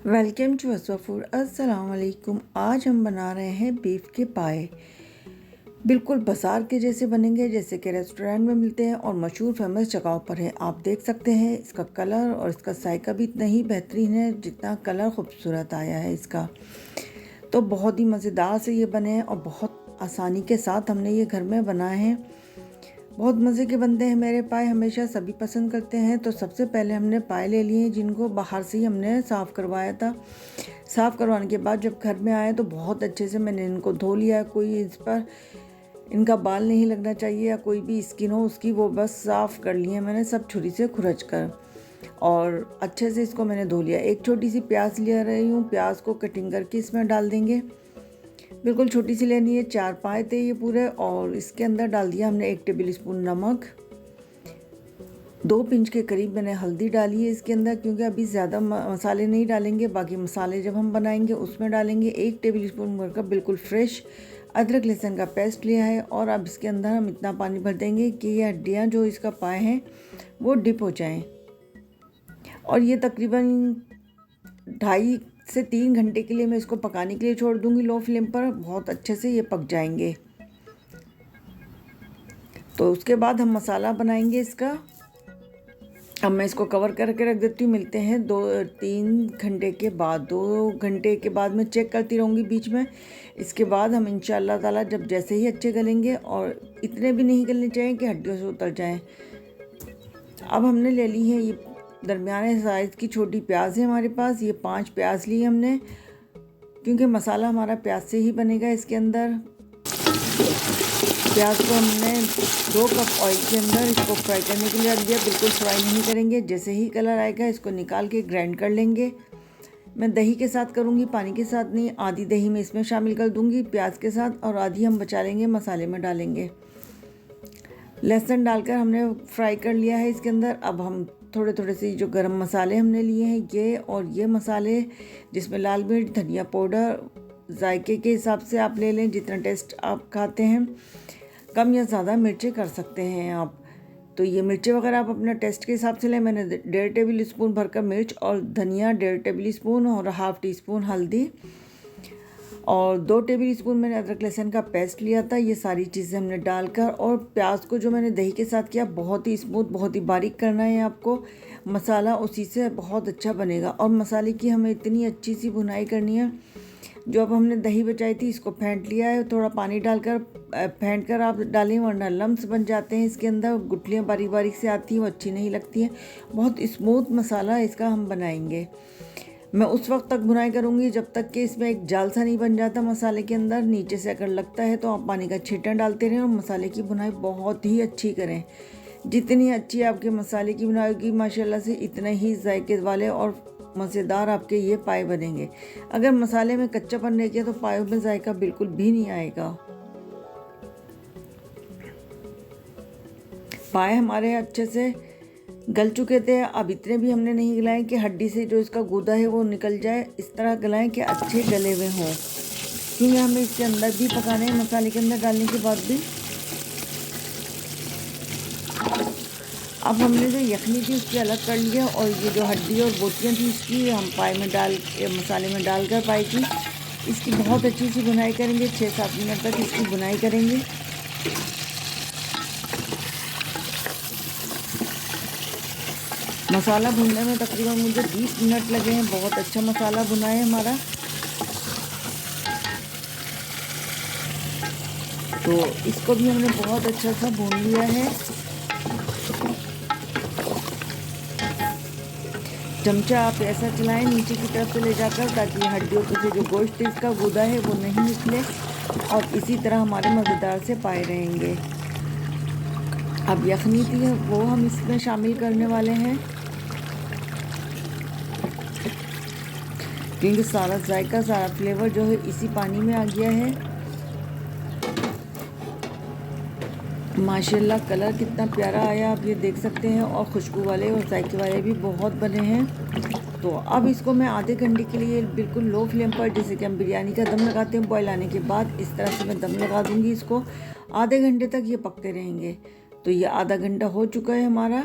Welcome to असवा food. अस्सलाम वालेकुम। आज हम बना रहे हैं बीफ के पाए। बिल्कुल बाज़ार के जैसे बनेंगे, जैसे कि रेस्टोरेंट में मिलते हैं और मशहूर फेमस जगहों पर है। आप देख सकते हैं इसका कलर और इसका जायका भी इतना ही बेहतरीन है जितना कलर खूबसूरत आया है इसका। तो बहुत ही मज़ेदार से ये बने हैं और बहुत आसानी के साथ हमने ये घर में बनाए हैं। बहुत मज़े के बनते हैं मेरे पाए, हमेशा सभी पसंद करते हैं। तो सबसे पहले हमने पाए ले लिए जिनको बाहर से ही हमने साफ़ करवाया था। साफ़ करवाने के बाद जब घर में आए तो बहुत अच्छे से मैंने इनको धो लिया। कोई इस पर इनका बाल नहीं लगना चाहिए या कोई भी स्किन हो उसकी, वो बस साफ़ कर लिए मैंने सब छुरी से खुरच कर, और अच्छे से इसको मैंने धो लिया। एक छोटी सी प्याज ले रही हूँ, प्याज को कटिंग करके इसमें डाल देंगे। बिल्कुल छोटी सी लेनी है, 4 पाए थे ये पूरे। और इसके अंदर डाल दिया हमने 1 टेबल स्पून नमक, 2 पिंच के करीब मैंने हल्दी डाली है इसके अंदर, क्योंकि अभी ज़्यादा मसाले नहीं डालेंगे, बाकी मसाले जब हम बनाएंगे उसमें डालेंगे। 1 टेबल स्पून भर का बिल्कुल फ्रेश अदरक लहसुन का पेस्ट लिया है। और अब इसके अंदर हम इतना पानी भर देंगे कि ये हड्डियाँ जो इसका पाए हैं वो डिप हो जाएँ। और ये तकरीबन 2.5 से 3 घंटे के लिए मैं इसको पकाने के लिए छोड़ दूंगी लो फ्लेम पर। बहुत अच्छे से ये पक जाएंगे। तो उसके बाद हम मसाला बनाएंगे इसका। अब मैं इसको कवर करके रख देती हूँ। मिलते हैं 2-3 घंटे के बाद। 2 घंटे के बाद मैं चेक करती रहूँगी बीच में। इसके बाद हम इंशाअल्लाह ताला जब जैसे ही अच्छे गलेंगे, और इतने भी नहीं गलने चाहिए कि हड्डियों से उतर जाएं। अब हमने ले ली है ये दरमियाने साइज़ की छोटी प्याज है हमारे पास। ये 5 प्याज ली हमने, क्योंकि मसाला हमारा प्याज से ही बनेगा इसके अंदर। प्याज को हमने 2 कप ऑयल के अंदर इसको फ्राई करने के लिए रख दिया। बिल्कुल फ्राई नहीं करेंगे, जैसे ही कलर आएगा इसको निकाल के ग्राइंड कर लेंगे। मैं दही के साथ करूँगी, पानी के साथ नहीं। आधी दही मैं इसमें शामिल कर दूँगी प्याज के साथ, और आधी हम बचा लेंगे मसाले में डालेंगे। लहसुन डालकर हमने फ्राई कर लिया है इसके अंदर। अब हम थोड़े थोड़े से जो गरम मसाले हमने लिए हैं ये, और ये मसाले जिसमें लाल मिर्च, धनिया पाउडर, जायके के हिसाब से आप ले लें जितना टेस्ट आप खाते हैं। कम या ज़्यादा मिर्चें कर सकते हैं आप। तो ये मिर्चें वगैरह आप अपना टेस्ट के हिसाब से लें। मैंने 1.5 टेबल स्पून भरकर मिर्च और धनिया, 1.5 टेबल स्पून और ½ टी स्पून हल्दी, और 2 टेबल स्पून मैंने अदरक लहसुन का पेस्ट लिया था। ये सारी चीज़ें हमने डालकर, और प्याज को जो मैंने दही के साथ किया बहुत ही स्मूथ, बहुत ही बारीक करना है आपको। मसाला उसी से बहुत अच्छा बनेगा। और मसाले की हमें इतनी अच्छी सी भुनाई करनी है। जो अब हमने दही बचाई थी इसको फेंट लिया है, थोड़ा पानी डालकर फेंट कर आप डालें, वरना लम्स बन जाते हैं इसके अंदर। गुठलियाँ बारीक बारीक से आती हैं, वो अच्छी नहीं लगती हैं। बहुत स्मूथ मसाला इसका हम बनाएंगे। मैं उस वक्त तक भुनाई करूँगी जब तक कि इसमें एक जाल सा नहीं बन जाता मसाले के अंदर। नीचे से अगर लगता है तो आप पानी का छींटा डालते रहें, और मसाले की भुनाई बहुत ही अच्छी करें। जितनी अच्छी आपके मसाले की भुनाई होगी माशाल्लाह से, इतने ही जायके वाले और मज़ेदार आपके ये पाए बनेंगे। अगर मसाले में कच्चापन रह गया तो पायों में जायका बिल्कुल भी नहीं आएगा। पाए हमारे अच्छे से गल चुके थे। अब इतने भी हमने नहीं गलाए कि हड्डी से जो इसका गूदा है वो निकल जाए। इस तरह गलाएं कि अच्छे गले हुए हों, क्योंकि हमें इसके अंदर भी पकाने हैं मसाले के अंदर डालने के बाद भी। अब हमने जो यखनी थी उसकी अलग कर लिया, और ये जो हड्डी और बोटियाँ थी इसकी हम पाए में डाल के मसाले में डालकर पाए की इसकी बहुत अच्छी सी भुनाई करेंगे। 6-7 मिनट तक इसकी भुनाई करेंगे। मसाला भुनने में तकरीबन मुझे 20 मिनट लगे हैं। बहुत अच्छा मसाला भुना है हमारा। तो इसको भी हमने बहुत अच्छा सा भून लिया है। चमचा आप ऐसा चलाएं नीचे की तरफ से ले जाकर, ताकि हड्डियों से जो गोश्त इसका गूदा है वो नहीं निकले, और इसी तरह हमारे मज़ेदार से पाए रहेंगे। अब यखनी थी वो हम इसमें शामिल करने वाले हैं, क्योंकि सारा जायका, सारा फ्लेवर जो है इसी पानी में आ गया है। माशाल्लाह कलर कितना प्यारा आया आप ये देख सकते हैं, और खुशबू वाले और जायके वाले भी बहुत बने हैं। तो अब इसको मैं आधे घंटे के लिए बिल्कुल लो फ्लेम पर, जैसे कि हम बिरयानी का दम लगाते हैं बॉयल आने के बाद, इस तरह से मैं दम लगा दूंगी इसको। आधे घंटे तक ये पकते रहेंगे। तो ये आधा घंटा हो चुका है हमारा,